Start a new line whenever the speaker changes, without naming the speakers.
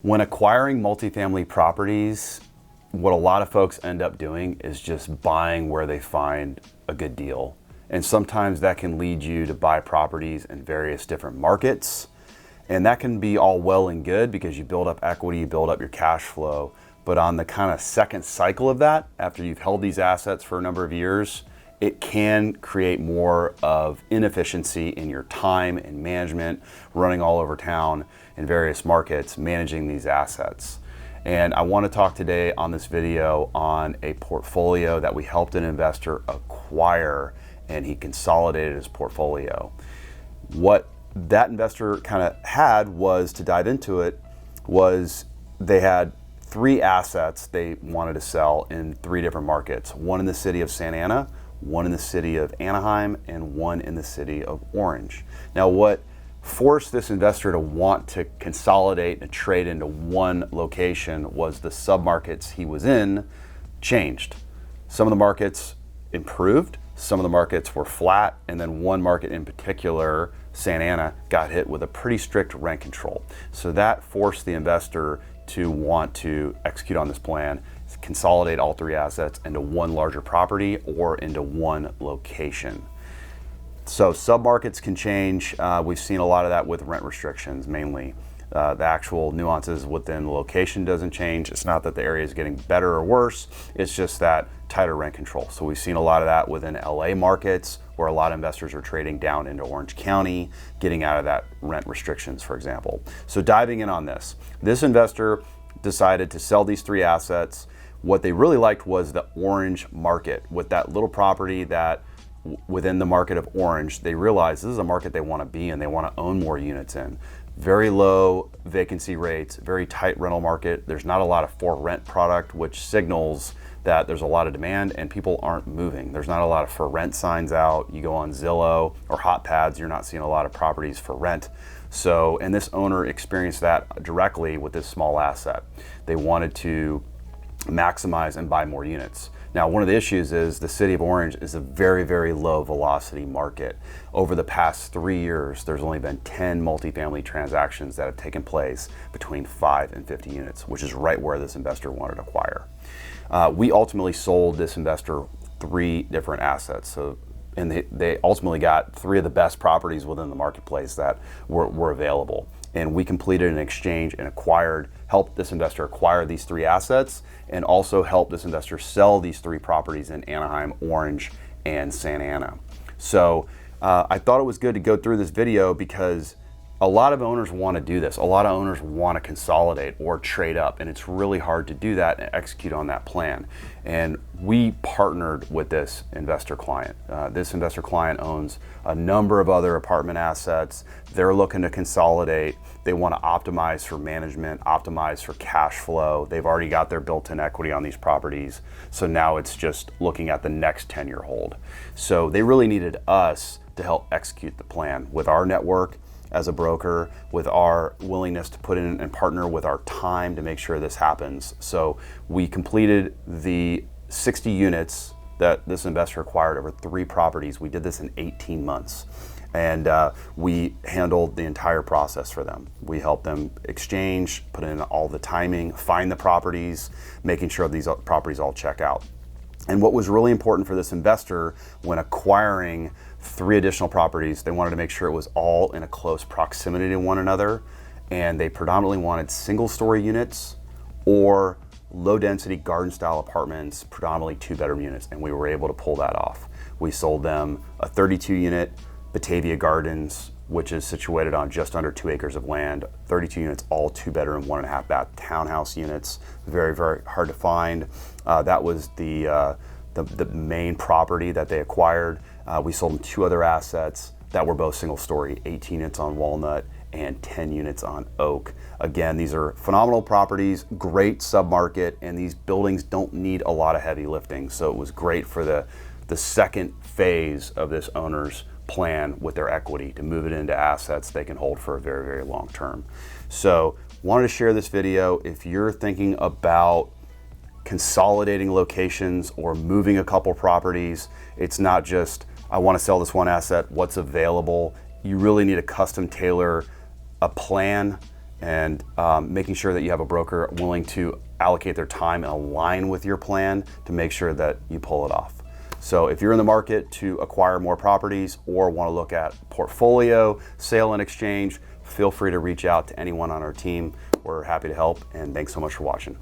When acquiring multifamily properties, what a lot of folks end up doing is just buying where they find a good deal. And sometimes that can lead you to buy properties in various different markets. And that can be all well and good because you build up equity, you build up your cash flow. But on the kind of second cycle of that, after you've held these assets for a number of years, it can create more of inefficiency in your time and management, running all over town in various markets, managing these assets. And I want to talk today on this video on a portfolio that we helped an investor acquire, and he consolidated his portfolio. What that investor kind of had was, to dive into it, was they had 3 assets they wanted to sell in 3 different markets. One in the city of Santa Ana, one in the city of Anaheim, and one in the city of Orange. Now, what forced this investor to want to consolidate and trade into one location was the submarkets he was in changed. Some of the markets improved, some of the markets were flat, and then one market in particular, Santa Ana, got hit with a pretty strict rent control. So that forced the investor to want to execute on this plan, consolidate all 3 assets into one larger property or into one location. So submarkets can change. We've seen a lot of that with rent restrictions mainly. The actual nuances within the location doesn't change. It's not that the area is getting better or worse, it's just that tighter rent control. So we've seen a lot of that within LA markets, where a lot of investors are trading down into Orange County, getting out of that rent restrictions, for example. So diving in on this investor decided to sell these 3 assets. What they really liked was the Orange market. With that little property that within the market of Orange, they realized this is a market they want to be in, they want to own more units in. Very low vacancy rates, very tight rental market. There's not a lot of for rent product, which signals that there's a lot of demand and people aren't moving. There's not a lot of for rent signs out. You go on Zillow or Hot Pads, you're not seeing a lot of properties for rent. So, and this owner experienced that directly with this small asset. They wanted to maximize and buy more units. Now, one of the issues is the city of Orange is a very, very low velocity market. Over the past 3 years, there's only been 10 multifamily transactions that have taken place between 5 and 50 units, which is right where this investor wanted to acquire. We ultimately sold this investor 3 different assets. And they ultimately got 3 of the best properties within the marketplace that were available. And we completed an exchange and helped this investor acquire these 3 assets, and also helped this investor sell these 3 properties in Anaheim, Orange, and Santa Ana. So I thought it was good to go through this video because a lot of owners want to do this. A lot of owners want to consolidate or trade up, and it's really hard to do that and execute on that plan. And we partnered with this investor client. This investor client owns a number of other apartment assets. They're looking to consolidate. They want to optimize for management, optimize for cash flow. They've already got their built-in equity on these properties. So now it's just looking at the next 10-year hold. So they really needed us to help execute the plan with our network as a broker, with our willingness to put in and partner with our time to make sure this happens. So we completed the 60 units that this investor acquired over 3 properties. We did this in 18 months. And we handled the entire process for them. We helped them exchange, put in all the timing, find the properties, making sure these properties all check out. And what was really important for this investor when acquiring 3 additional properties, they wanted to make sure it was all in a close proximity to one another. And they predominantly wanted single-story units or low-density garden-style apartments, predominantly 2-bedroom units. And we were able to pull that off. We sold them a 32-unit Batavia Gardens, which is situated on just under 2 acres of land, 32 units, all 2-bedroom, 1.5 bath townhouse units. Very, very hard to find. That was the main property that they acquired. We sold them 2 other assets that were both single story, 18 units on Walnut and 10 units on Oak. Again, these are phenomenal properties, great submarket, and these buildings don't need a lot of heavy lifting. So it was great for the second phase of this owner's plan with their equity to move it into assets they can hold for a very, very long term. So wanted to share this video. If you're thinking about consolidating locations or moving a couple properties, it's not just, I want to sell this one asset, what's available. You really need to custom tailor a plan and making sure that you have a broker willing to allocate their time and align with your plan to make sure that you pull it off. So if you're in the market to acquire more properties or want to look at portfolio, sale and exchange, feel free to reach out to anyone on our team. We're happy to help, and thanks so much for watching.